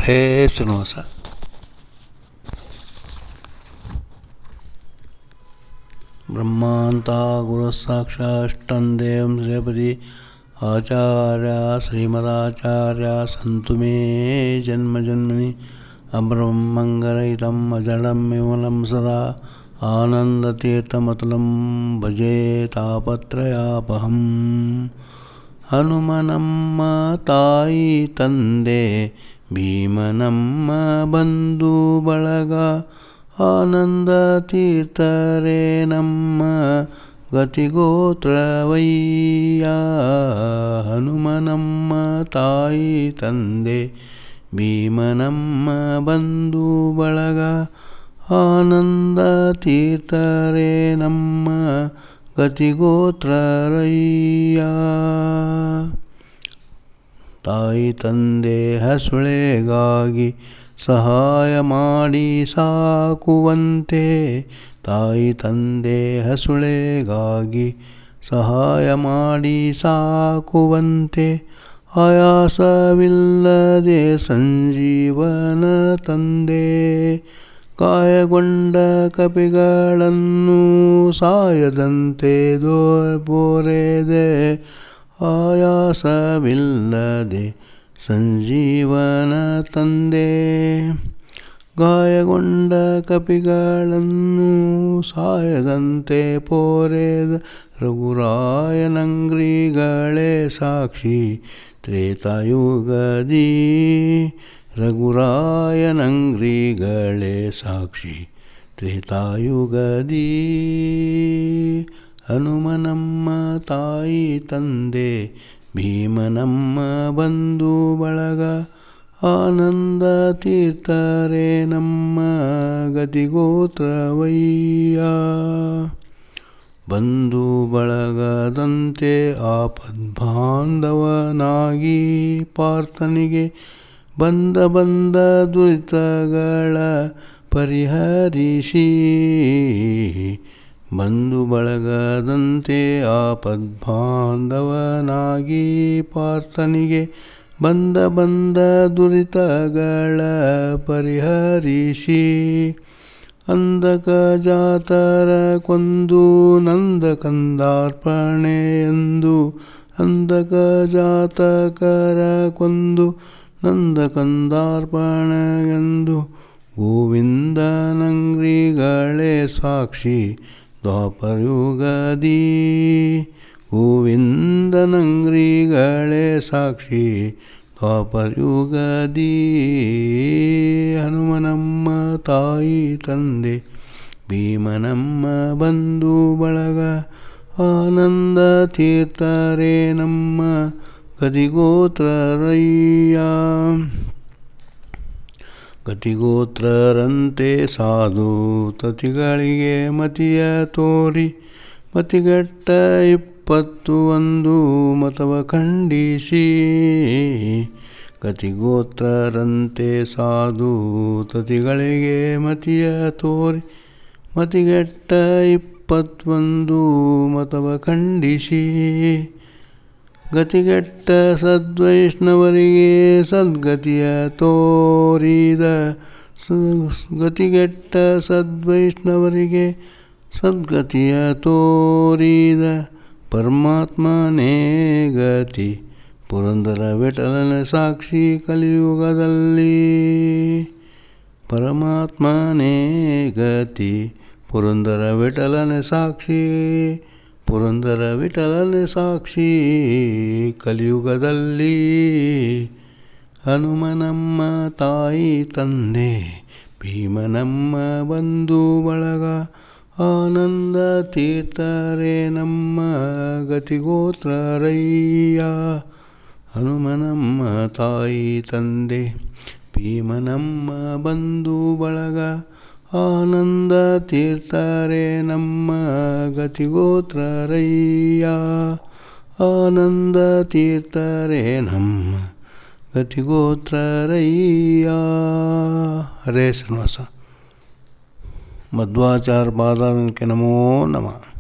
ಹರೇ ಶ್ರೀನಿವಾಸ. ಬ್ರಹ್ಮಾಂತ ಗುರುಸಾಕ್ಷಾಷ್ಟಂದೇಂ ಶ್ರೀಪತಿ ಆಚಾರ್ಯ ಶ್ರೀಮದಾಚಾರ್ಯ ಸಂತು ಮೇ ಜನ್ಮಜನ್ಮನಿ ಅಬ್ರಹ್ಮಂಗರಹಿತಂ ಅಜಡಂ ವಿಮಲಂ ಸದಾ ಆನಂದತೀರ್ಥಮತುಲಂ ಭಜೆ ತಾಪತ್ರಯಾಪಹಂ. ಹನುಮನಮ್ಮ ತಾಯಿ ತಂದೆ ಭೀಮನಮ್ಮ ಬಂಧು ಬಳಗ ಆನಂದ ತೀರ್ಥರೇ ನಮ್ಮ ಗತಿಗೋತ್ರವಯ್ಯ. ಹನುಮನಮ್ಮ ತಾಯಿ ತಂದೆ ಭೀಮನಮ್ಮ ಬಂಧು ಬಳಗ ಆನಂದ ತೀರ್ಥರೇ ನಮ್ಮ ಗತಿಗೋತ್ರರಯ್ಯ. ತಾಯಿ ತಂದೆ ಹಸುಳೆಗಾಗಿ ಸಹಾಯ ಮಾಡಿ ಸಾಕುವಂತೆ, ತಾಯಿ ತಂದೆ ಹಸುಳೆಗಾಗಿ ಸಹಾಯ ಮಾಡಿ ಸಾಕುವಂತೆ, ಆಯಾಸವಿಲ್ಲದೆ ಸಂಜೀವನ ತಂದೆ. ಗಾಯಗೊಂಡ ಕಪಿಗಳನ್ನು ಸಾಯದಂತೆ ಬೋರೆದೆ, ಆಯಾಸವಿಲ್ಲದೆ ಸಂಜೀವನ ತಂದೆ. ಗಾಯಗೊಂಡ ಕಪಿಗಳನ್ನು ಸಾಯದಂತೆ ಪೋರೆದ ರಘುರಾಯನಂಗ್ರಿಗಳೇ ಸಾಕ್ಷಿ ತ್ರೇತಾಯುಗದಿ. ರಘುರಾಯನಂಗ್ರಿಗಳೇ ಸಾಕ್ಷಿ ತ್ರೇತಾಯುಗದಿ. ಹನುಮನಮ್ಮ ತಾಯಿ ತಂದೆ ಭೀಮನಮ್ಮ ಬಂಧು ಬಳಗ ಆನಂದ ತೀರ್ಥರೇ ನಮ್ಮ ಗತಿಗೋತ್ರವಯ್ಯ. ಬಂಧು ಬಳಗದಂತೆ ಆಪದ್ಬಾಂಧವನಾಗಿ ಪಾರ್ಥನಿಗೆ ಬಂದ ದುರಿತಗಳ ಪರಿಹರಿಸಿ. ಬಂಧು ಬಳಗದಂತೆ ಆಪದ್ಬಾಂಧವನಾಗಿ ಪಾರ್ಥನಿಗೆ ಬಂದ ದುರಿತಗಳ ಪರಿಹರಿಸಿ. ಅಂಧಕ ಜಾತರ ಕೊಂದು ನಂದಕಂದಾರ್ಪಣೆಯೆಂದು, ಅಂಧಕ ಜಾತಕರ ಕೊಂದು ನಂದಕಂದಾರ್ಪಣೆಯೆಂದು, ಗೋವಿಂದನಂಗ್ರಿಗಳೇ ಸಾಕ್ಷಿ ದ್ವಾಪರಯುಗದಿ. ಗೋವಿಂದನಂಗ್ರಿಗಳೇ ಸಾಕ್ಷಿ ದ್ವಾಪರಯುಗದಿ. ಹನುಮನಮ್ಮ ತಾಯಿ ತಂದೆ ಭೀಮನಮ್ಮ ಬಂಧು ಬಳಗ ಆನಂದ ತೀರ್ಥರೇ ನಮ್ಮ ಗತಿಗೋತ್ರರಯ್ಯ. ಗತಿಗೋತ್ರರಂತೆ ಸಾಧು ತತಿಗಳಿಗೆ ಮತಿಯ ತೋರಿ, ಮತಿಗೆಟ್ಟ 21 ಮತವ ಖಂಡಿಸಿ. ಗತಿಗೋತ್ರರಂತೆ ಸಾಧು ತತಿಗಳಿಗೆ ಮತಿಯ ತೋರಿ, ಮತಿಗೆಟ್ಟ 21 ಮತವ ಖಂಡಿಸಿ. ಗತಿಗೆಟ್ಟ ಸದ್ವೈಷ್ಣವರಿಗೆ ಸದ್ಗತಿಯ ತೋರಿದ, ಗತಿಗೆಟ್ಟ ಸದ್ವೈಷ್ಣವರಿಗೆ ಸದ್ಗತಿಯ ತೋರಿದ ಪರಮಾತ್ಮನೇ ಗತಿ ಪುರಂದರ ವಿಠಲನ ಸಾಕ್ಷಿ ಕಲಿಯುಗದಲ್ಲಿ. ಪರಮಾತ್ಮನೇ ಗತಿ ಪುರಂದರ ವಿಠಲನ ಸಾಕ್ಷಿ, ಪುರಂದರ ವಿಠಲನ ಸಾಕ್ಷಿ ಕಲಿಯುಗದಲ್ಲಿ. ಹನುಮನಮ್ಮ ತಾಯಿ ತಂದೆ ಭೀಮನಮ್ಮ ಬಂಧು ಬಳಗ ಆನಂದ ತೀರ್ಥರೇ ನಮ್ಮ ಗತಿಗೋತ್ರರಯ್ಯ. ಹನುಮನಮ್ಮ ತಾಯಿ ತಂದೆ ಭೀಮನಮ್ಮ ಬಂಧು ಬಳಗ ಆನಂದ ತೀರ್ಥರೇ ನಮ್ಮ ಗತಿಗೋತ್ರರಯ್ಯ. ಆನಂದ ತೀರ್ಥರೇ ನಮ್ಮ ಗತಿಗೋತ್ರರಯ್ಯ. ಹರೇ ಶ್ರೀನಿವಾಸ. ಮಧ್ವಾಚಾರ್ಯ ಪಾದಾರಕ್ಕೆ ನಮೋ ನಮಃ.